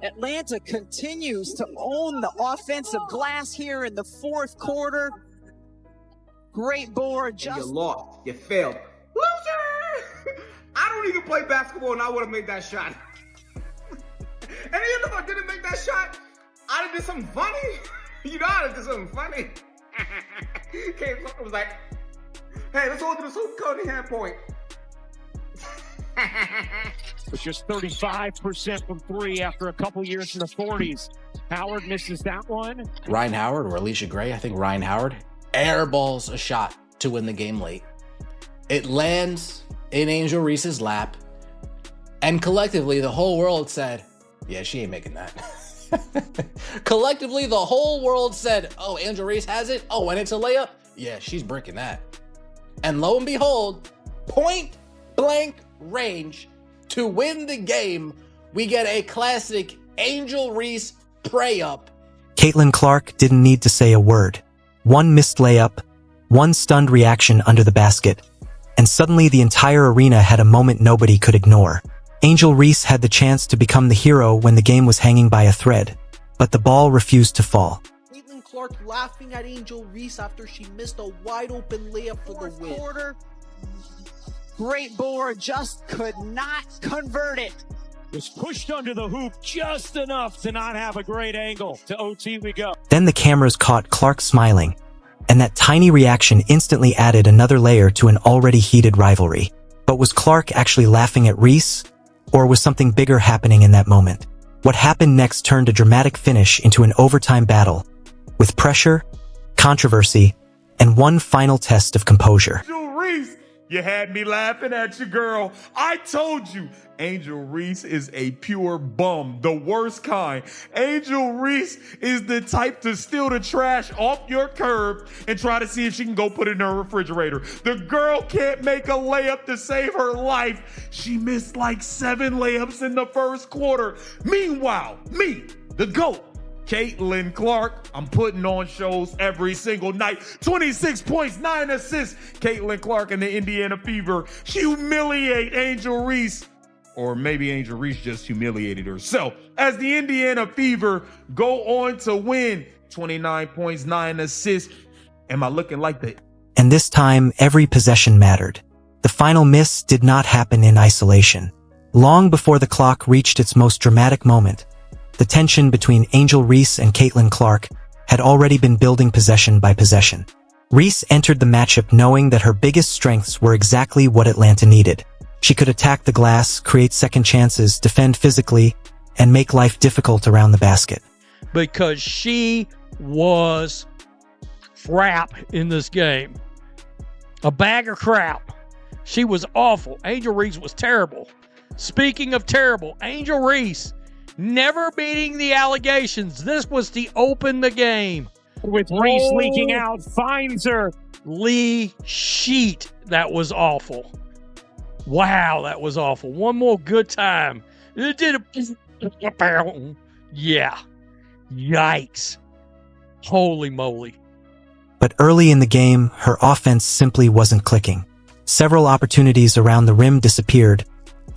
Atlanta continues to own the offensive glass here in the fourth quarter. Great board. You lost. You failed. Loser! I don't even play basketball and I would have made that shot. And even if I didn't make that shot, I'd have did something funny. You know, I'd have did something funny. Clark was like, hey, let's hold to the Super Cody hand point. It's just 35% from three after a couple years in the 40s. Howard misses that one. Ryan Howard or Alicia Gray, I think Ryan Howard, airballs a shot to win the game late. It lands in Angel Reese's lap, and collectively the whole world said, yeah, she ain't making that. Collectively, the whole world said, oh, Angel Reese has it? Oh, and it's a layup? Yeah, she's bricking that. And lo and behold, point blank range to win the game, we get a classic Angel Reese pray-up. Caitlin Clark didn't need to say a word. One missed layup, one stunned reaction under the basket, and suddenly the entire arena had a moment nobody could ignore. Angel Reese had the chance to become the hero when the game was hanging by a thread, but the ball refused to fall. Caitlin Clark laughing at Angel Reese after she missed a wide-open layup for the win. Quarter. Great board, just could not convert it. Was pushed under the hoop just enough to not have a great angle. To OT we go. Then the cameras caught Clark smiling, and that tiny reaction instantly added another layer to an already heated rivalry. But was Clark actually laughing at Reese, or was something bigger happening in that moment? What happened next turned a dramatic finish into an overtime battle, with pressure, controversy, and one final test of composure. Angel Reese, you had me laughing at you, girl. I told you, Angel Reese is a pure bum, the worst kind. Angel Reese is the type to steal the trash off your curb and try to see if she can go put it in her refrigerator. The girl can't make a layup to save her life. She missed like 7 layups in the first quarter. Meanwhile, me, the GOAT, Caitlin Clark, I'm putting on shows every single night. 26 points, 9 assists. Caitlin Clark and the Indiana Fever humiliate Angel Reese. Or maybe Angel Reese just humiliated herself, as the Indiana Fever go on to win. 29 points, 9 assists. Am I looking like the... And this time, every possession mattered. The final miss did not happen in isolation. Long before the clock reached its most dramatic moment, the tension between Angel Reese and Caitlin Clark had already been building possession by possession. Reese entered the matchup knowing that her biggest strengths were exactly what Atlanta needed. She could attack the glass, create second chances, defend physically, and make life difficult around the basket. Because she was crap in this game. A bag of crap. She was awful. Angel Reese was terrible. Speaking of terrible, Angel Reese never beating the allegations. This was to open the game. With Reese leaking out, finds her. Lee Sheet. That was awful. Wow, that was awful. One more good time. It did a... Yeah. Yikes. Holy moly. But early in the game, her offense simply wasn't clicking. Several opportunities around the rim disappeared,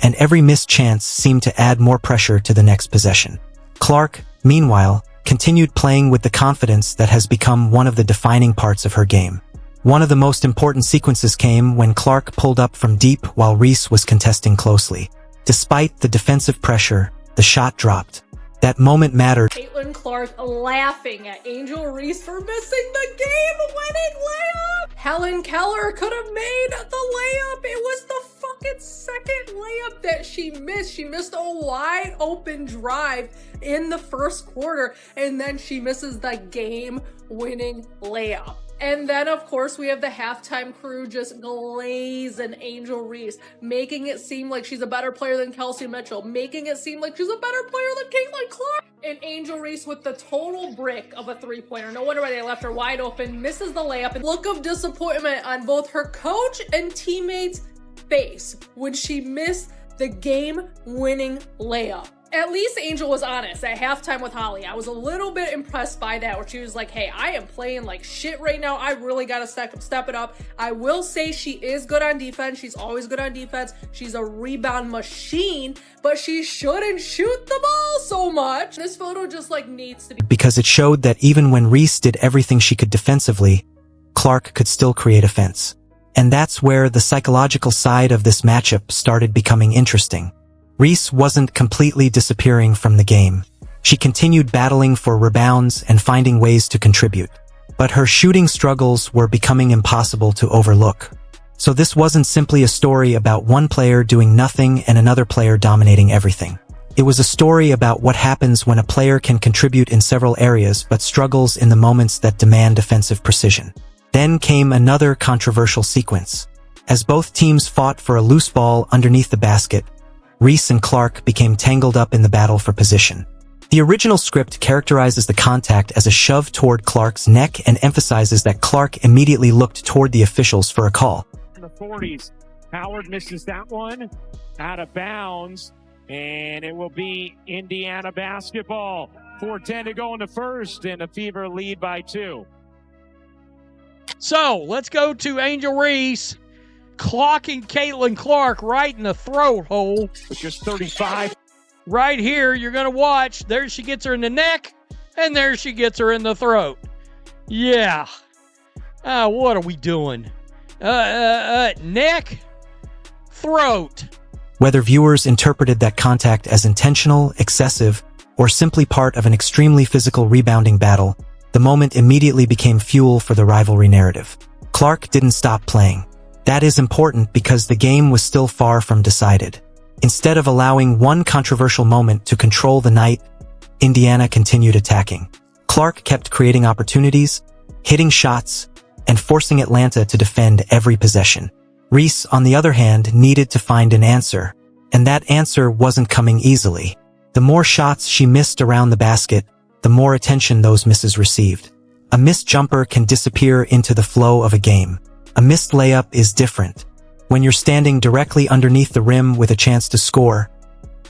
and every missed chance seemed to add more pressure to the next possession. Clark, meanwhile, continued playing with the confidence that has become one of the defining parts of her game. One of the most important sequences came when Clark pulled up from deep while Reese was contesting closely. Despite the defensive pressure, the shot dropped. That moment mattered. Caitlin Clark laughing at Angel Reese for missing the game-winning layup. Helen Keller could have made the layup. It was the fucking second layup that she missed. She missed a wide open drive in the first quarter, and then she misses the game-winning layup. And then, of course, we have the halftime crew just glazing Angel Reese, making it seem like she's a better player than Kelsey Mitchell, making it seem like she's a better player than Caitlin Clark. And Angel Reese with the total brick of a three-pointer. No wonder why they left her wide open, misses the layup. And look of disappointment on both her coach and teammates' face when she missed the game-winning layup. At least Angel was honest at halftime with Holly. I was a little bit impressed by that, where she was like, hey, I am playing like shit right now. I really got to step it up. I will say she is good on defense. She's always good on defense. She's a rebound machine, but she shouldn't shoot the ball so much. This photo just like needs to be... Because it showed that even when Reese did everything she could defensively, Clark could still create offense. And that's where the psychological side of this matchup started becoming interesting. Reese wasn't completely disappearing from the game. She continued battling for rebounds and finding ways to contribute. But her shooting struggles were becoming impossible to overlook. So this wasn't simply a story about one player doing nothing and another player dominating everything. It was a story about what happens when a player can contribute in several areas but struggles in the moments that demand offensive precision. Then came another controversial sequence. As both teams fought for a loose ball underneath the basket, Reese and Clark became tangled up in the battle for position. The original script characterizes the contact as a shove toward Clark's neck and emphasizes that Clark immediately looked toward the officials for a call. In the 40s, Howard misses that one, out of bounds, and it will be Indiana basketball. 4:10 to go in the first, and the Fever lead by 2. So, let's go to Angel Reese clocking Caitlin Clark right in the throat hole. With just 35. Right here, you're going to watch. There she gets her in the neck, and there she gets her in the throat. Yeah. What are we doing? Neck, throat. Whether viewers interpreted that contact as intentional, excessive, or simply part of an extremely physical rebounding battle, the moment immediately became fuel for the rivalry narrative. Clark didn't stop playing. That is important because the game was still far from decided. Instead of allowing one controversial moment to control the night, Indiana continued attacking. Clark kept creating opportunities, hitting shots, and forcing Atlanta to defend every possession. Reese, on the other hand, needed to find an answer, and that answer wasn't coming easily. The more shots she missed around the basket, the more attention those misses received. A missed jumper can disappear into the flow of a game. A missed layup is different. When you're standing directly underneath the rim with a chance to score,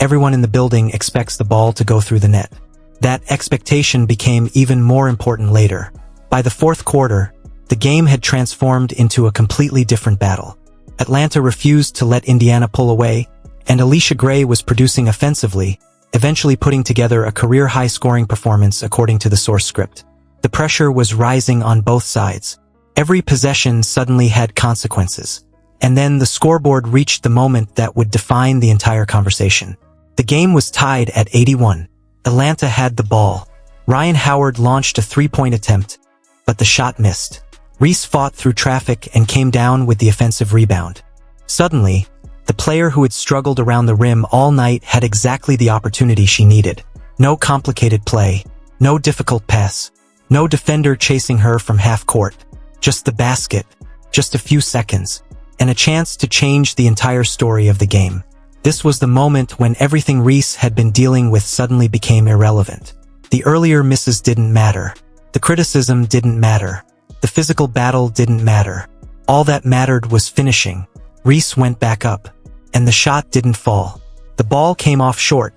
everyone in the building expects the ball to go through the net. That expectation became even more important later. By the fourth quarter, the game had transformed into a completely different battle. Atlanta refused to let Indiana pull away, and Alicia Gray was producing offensively, eventually putting together a career-high scoring performance according to the source script. The pressure was rising on both sides. Every possession suddenly had consequences. And then the scoreboard reached the moment that would define the entire conversation. The game was tied at 81. Atlanta had the ball. Ryan Howard launched a three-point attempt, but the shot missed. Reese fought through traffic and came down with the offensive rebound. Suddenly, the player who had struggled around the rim all night had exactly the opportunity she needed. No complicated play, no difficult pass, no defender chasing her from half court. Just the basket, just a few seconds, and a chance to change the entire story of the game. This was the moment when everything Reese had been dealing with suddenly became irrelevant. The earlier misses didn't matter. The criticism didn't matter. The physical battle didn't matter. All that mattered was finishing. Reese went back up, and the shot didn't fall. The ball came off short,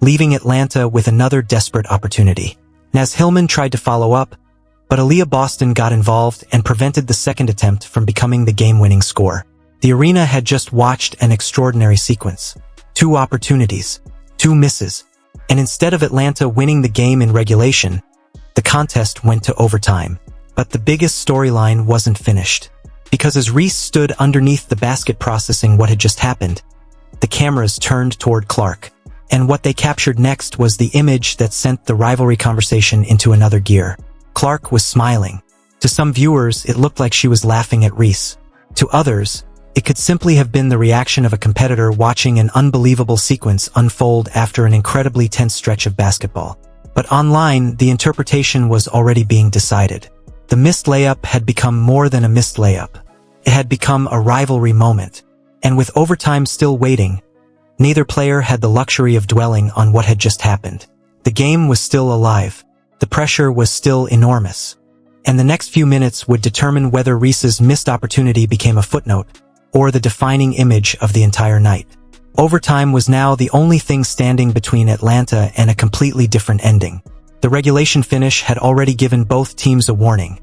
leaving Atlanta with another desperate opportunity. Naz Hillman tried to follow up, but Aaliyah Boston got involved and prevented the second attempt from becoming the game-winning score. The arena had just watched an extraordinary sequence. 2 opportunities, 2 misses, and instead of Atlanta winning the game in regulation, the contest went to overtime. But the biggest storyline wasn't finished. Because as Reese stood underneath the basket processing what had just happened, the cameras turned toward Clark. And what they captured next was the image that sent the rivalry conversation into another gear. Clark was smiling. To some viewers, it looked like she was laughing at Reese. To others, it could simply have been the reaction of a competitor watching an unbelievable sequence unfold after an incredibly tense stretch of basketball. But online, the interpretation was already being decided. The missed layup had become more than a missed layup. It had become a rivalry moment. And with overtime still waiting, neither player had the luxury of dwelling on what had just happened. The game was still alive. The pressure was still enormous. And the next few minutes would determine whether Reese's missed opportunity became a footnote or the defining image of the entire night. Overtime was now the only thing standing between Atlanta and a completely different ending. The regulation finish had already given both teams a warning.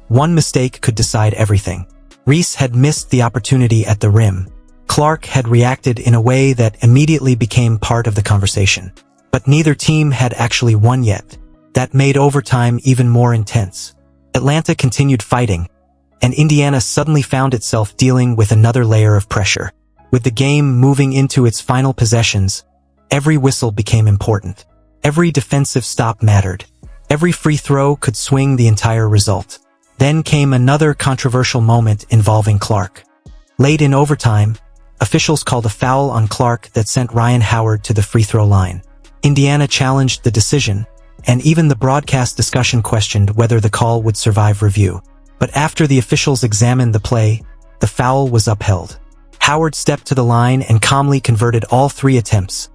One mistake could decide everything. Reese had missed the opportunity at the rim. Clark had reacted in a way that immediately became part of the conversation. But neither team had actually won yet. That made overtime even more intense. Atlanta continued fighting, and Indiana suddenly found itself dealing with another layer of pressure. With the game moving into its final possessions, every whistle became important. Every defensive stop mattered. Every free throw could swing the entire result. Then came another controversial moment involving Clark. Late in overtime, officials called a foul on Clark that sent Ryan Howard to the free throw line. Indiana challenged the decision, and even the broadcast discussion questioned whether the call would survive review. But after the officials examined the play, the foul was upheld. Howard stepped to the line and calmly converted all 3 attempts,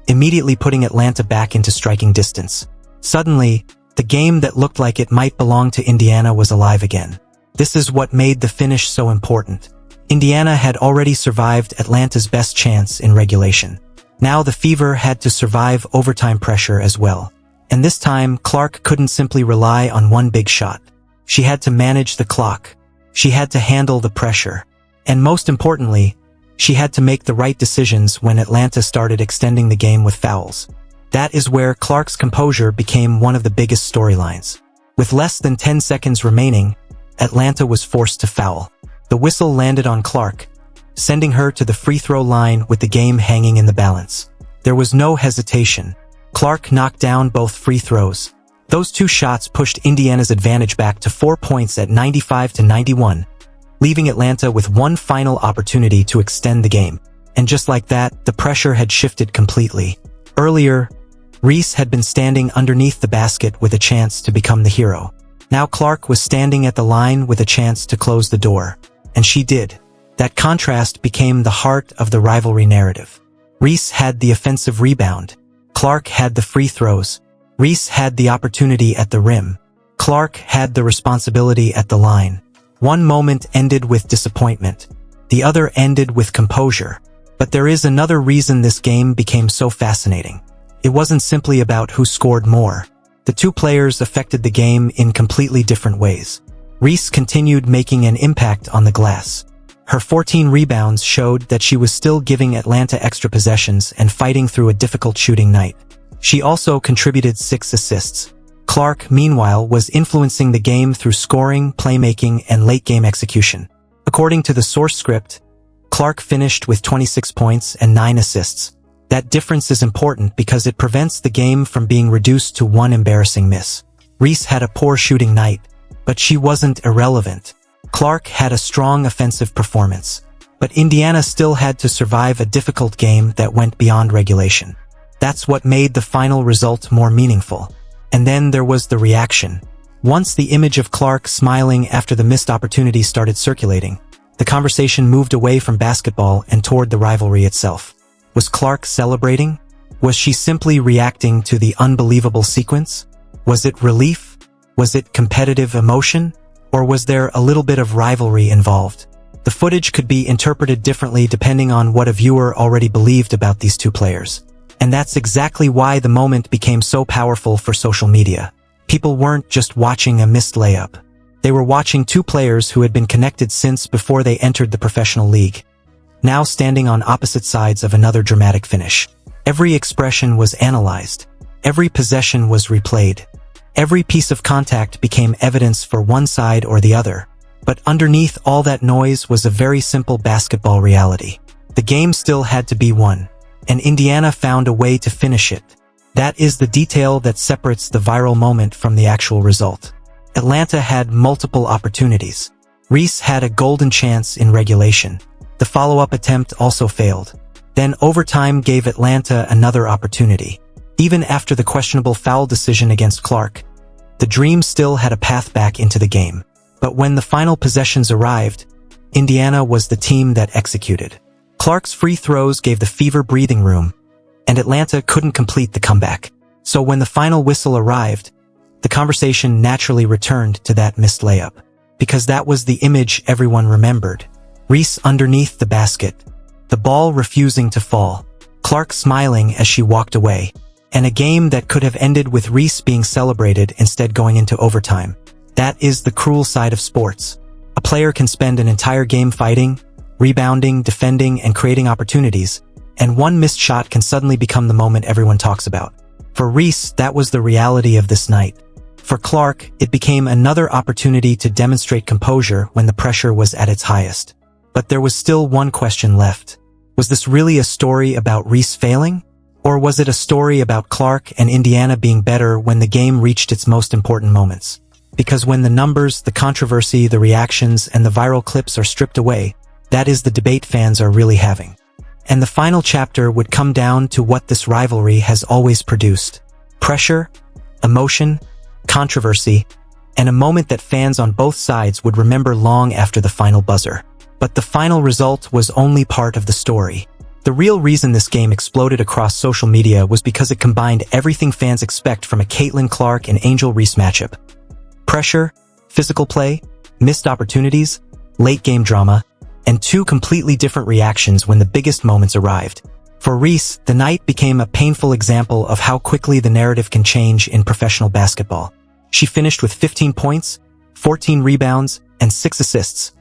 immediately putting Atlanta back into striking distance. Suddenly, the game that looked like it might belong to Indiana was alive again. This is what made the finish so important. Indiana had already survived Atlanta's best chance in regulation. Now the Fever had to survive overtime pressure as well. And this time, Clark couldn't simply rely on one big shot. She had to manage the clock. She had to handle the pressure. And most importantly, she had to make the right decisions when Atlanta started extending the game with fouls. That is where Clark's composure became one of the biggest storylines. With less than 10 seconds remaining, Atlanta was forced to foul. The whistle landed on Clark, sending her to the free throw line with the game hanging in the balance. There was no hesitation. Clark knocked down both free throws. Those 2 shots pushed Indiana's advantage back to 4 points at 95-91, leaving Atlanta with one final opportunity to extend the game. And just like that, the pressure had shifted completely. Earlier, Reese had been standing underneath the basket with a chance to become the hero. Now Clark was standing at the line with a chance to close the door. And she did. That contrast became the heart of the rivalry narrative. Reese had the offensive rebound. Clark had the free throws. Reese had the opportunity at the rim. Clark had the responsibility at the line. One moment ended with disappointment. The other ended with composure. But there is another reason this game became so fascinating. It wasn't simply about who scored more. The 2 players affected the game in completely different ways. Reese continued making an impact on the glass. Her 14 rebounds showed that she was still giving Atlanta extra possessions and fighting through a difficult shooting night. She also contributed 6 assists. Clark, meanwhile, was influencing the game through scoring, playmaking, and late-game execution. According to the source script, Clark finished with 26 points and 9 assists. That difference is important because it prevents the game from being reduced to one embarrassing miss. Reese had a poor shooting night, but she wasn't irrelevant. Clark had a strong offensive performance, but Indiana still had to survive a difficult game that went beyond regulation. That's what made the final result more meaningful. And then there was the reaction. Once the image of Clark smiling after the missed opportunity started circulating, the conversation moved away from basketball and toward the rivalry itself. Was Clark celebrating? Was she simply reacting to the unbelievable sequence? Was it relief? Was it competitive emotion? Or was there a little bit of rivalry involved? The footage could be interpreted differently depending on what a viewer already believed about these 2 players. And that's exactly why the moment became so powerful for social media. People weren't just watching a missed layup. They were watching 2 players who had been connected since before they entered the professional league, now standing on opposite sides of another dramatic finish. Every expression was analyzed. Every possession was replayed. Every piece of contact became evidence for one side or the other. But underneath all that noise was a very simple basketball reality. The game still had to be won, and Indiana found a way to finish it. That is the detail that separates the viral moment from the actual result. Atlanta had multiple opportunities. Reese had a golden chance in regulation. The follow-up attempt also failed. Then overtime gave Atlanta another opportunity. Even after the questionable foul decision against Clark, the Dream still had a path back into the game. But when the final possessions arrived, Indiana was the team that executed. Clark's free throws gave the Fever breathing room, and Atlanta couldn't complete the comeback. So when the final whistle arrived, the conversation naturally returned to that missed layup, because that was the image everyone remembered. Reese underneath the basket, the ball refusing to fall, Clark smiling as she walked away, and a game that could have ended with Reese being celebrated instead going into overtime. That is the cruel side of sports. A player can spend an entire game fighting, rebounding, defending, and creating opportunities, and one missed shot can suddenly become the moment everyone talks about. For Reese, that was the reality of this night. For Clark, it became another opportunity to demonstrate composure when the pressure was at its highest. But there was still one question left. Was this really a story about Reese failing? Or was it a story about Clark and Indiana being better when the game reached its most important moments? Because when the numbers, the controversy, the reactions, and the viral clips are stripped away, that is the debate fans are really having. And the final chapter would come down to what this rivalry has always produced. Pressure, emotion, controversy, and a moment that fans on both sides would remember long after the final buzzer. But the final result was only part of the story. The real reason this game exploded across social media was because it combined everything fans expect from a Caitlin Clark and Angel Reese matchup. Pressure, physical play, missed opportunities, late game drama, and two completely different reactions when the biggest moments arrived. For Reese, the night became a painful example of how quickly the narrative can change in professional basketball. She finished with 15 points, 14 rebounds, and 6 assists.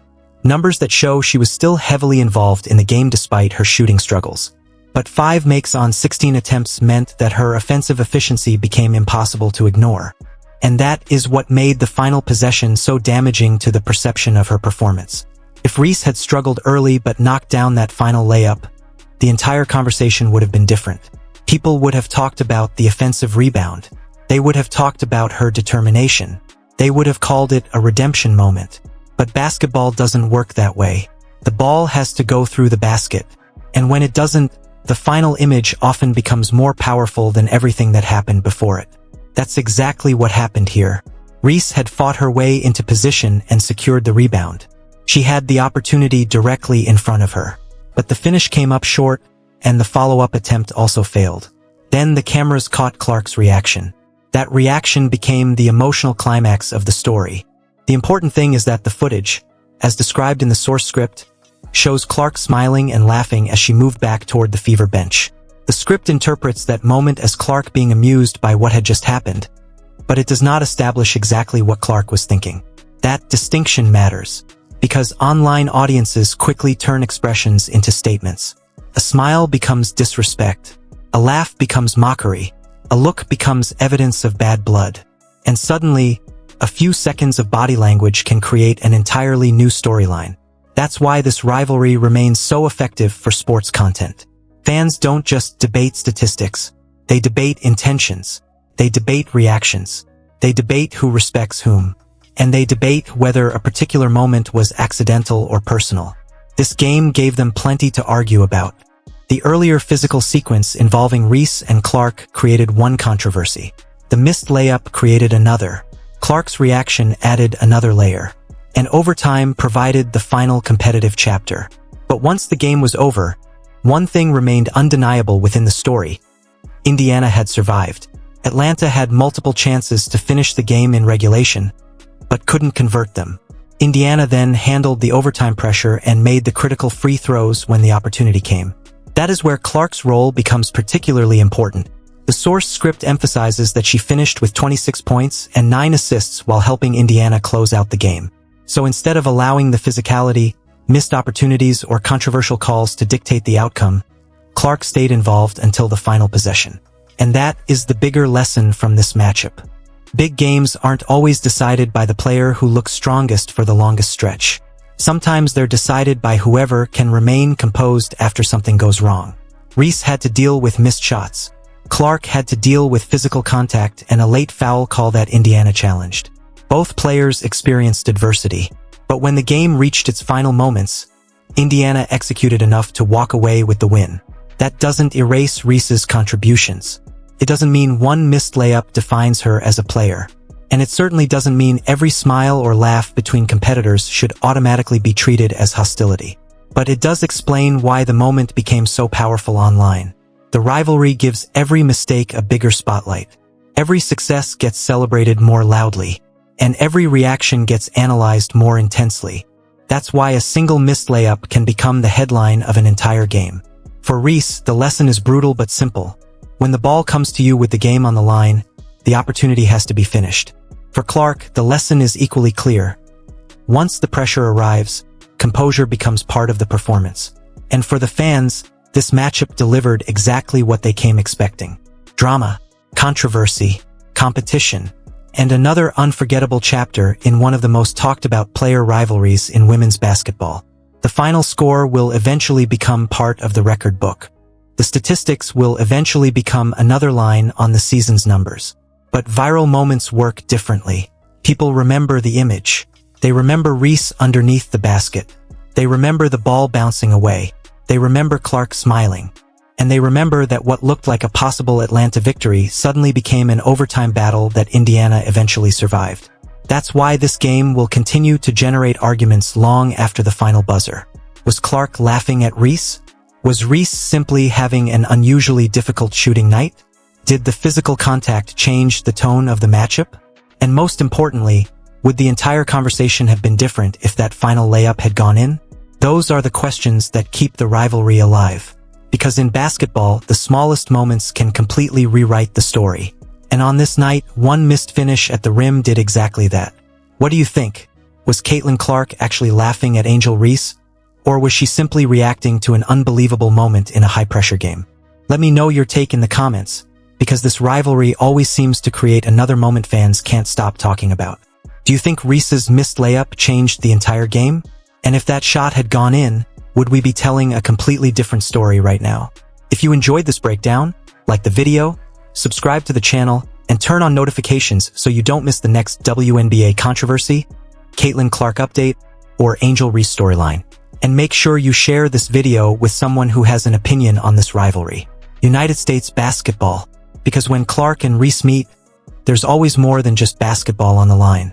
Numbers that show she was still heavily involved in the game despite her shooting struggles. But 5 makes on 16 attempts meant that her offensive efficiency became impossible to ignore. And that is what made the final possession so damaging to the perception of her performance. If Reese had struggled early but knocked down that final layup, the entire conversation would have been different. People would have talked about the offensive rebound. They would have talked about her determination. They would have called it a redemption moment. But basketball doesn't work that way. The ball has to go through the basket. And when it doesn't, the final image often becomes more powerful than everything that happened before it. That's exactly what happened here. Reese had fought her way into position and secured the rebound. She had the opportunity directly in front of her. But the finish came up short, and the follow-up attempt also failed. Then the cameras caught Clark's reaction. That reaction became the emotional climax of the story. The important thing is that the footage, as described in the source script, shows Clark smiling and laughing as she moved back toward the Fever bench. The script interprets that moment as Clark being amused by what had just happened, but it does not establish exactly what Clark was thinking. That distinction matters, because online audiences quickly turn expressions into statements. A smile becomes disrespect. A laugh becomes mockery. A look becomes evidence of bad blood. And suddenly, a few seconds of body language can create an entirely new storyline. That's why this rivalry remains so effective for sports content. Fans don't just debate statistics. They debate intentions. They debate reactions. They debate who respects whom. And they debate whether a particular moment was accidental or personal. This game gave them plenty to argue about. The earlier physical sequence involving Reese and Clark created one controversy. The missed layup created another. Clark's reaction added another layer. And overtime provided the final competitive chapter. But once the game was over, one thing remained undeniable within the story. Indiana had survived. Atlanta had multiple chances to finish the game in regulation, but couldn't convert them. Indiana then handled the overtime pressure and made the critical free throws when the opportunity came. That is where Clark's role becomes particularly important. The source script emphasizes that she finished with 26 points and 9 assists while helping Indiana close out the game. So instead of allowing the physicality, missed opportunities, or controversial calls to dictate the outcome, Clark stayed involved until the final possession. And that is the bigger lesson from this matchup. Big games aren't always decided by the player who looks strongest for the longest stretch. Sometimes they're decided by whoever can remain composed after something goes wrong. Reese had to deal with missed shots. Clark had to deal with physical contact and a late foul call that Indiana challenged. Both players experienced adversity. But when the game reached its final moments, Indiana executed enough to walk away with the win. That doesn't erase Reese's contributions. It doesn't mean one missed layup defines her as a player. And it certainly doesn't mean every smile or laugh between competitors should automatically be treated as hostility. But it does explain why the moment became so powerful online. The rivalry gives every mistake a bigger spotlight. Every success gets celebrated more loudly. And every reaction gets analyzed more intensely. That's why a single missed layup can become the headline of an entire game. For Reese, the lesson is brutal but simple. When the ball comes to you with the game on the line, the opportunity has to be finished. For Clark, the lesson is equally clear. Once the pressure arrives, composure becomes part of the performance. And for the fans, this matchup delivered exactly what they came expecting. Drama, controversy, competition, and another unforgettable chapter in one of the most talked about player rivalries in women's basketball. The final score will eventually become part of the record book. The statistics will eventually become another line on the season's numbers. But viral moments work differently. People remember the image. They remember Reese underneath the basket. They remember the ball bouncing away. They remember Clark smiling. And they remember that what looked like a possible Atlanta victory suddenly became an overtime battle that Indiana eventually survived. That's why this game will continue to generate arguments long after the final buzzer. Was Clark laughing at Reese? Was Reese simply having an unusually difficult shooting night? Did the physical contact change the tone of the matchup? And most importantly, would the entire conversation have been different if that final layup had gone in? Those are the questions that keep the rivalry alive. Because in basketball, the smallest moments can completely rewrite the story. And on this night, one missed finish at the rim did exactly that. What do you think? Was Caitlin Clark actually laughing at Angel Reese? Or was she simply reacting to an unbelievable moment in a high-pressure game? Let me know your take in the comments, because this rivalry always seems to create another moment fans can't stop talking about. Do you think Reese's missed layup changed the entire game? And if that shot had gone in, would we be telling a completely different story right now? If you enjoyed this breakdown, like the video, subscribe to the channel, and turn on notifications so you don't miss the next WNBA controversy, Caitlin Clark update, or Angel Reese storyline. And make sure you share this video with someone who has an opinion on this rivalry. United States basketball. Because when Clark and Reese meet, there's always more than just basketball on the line.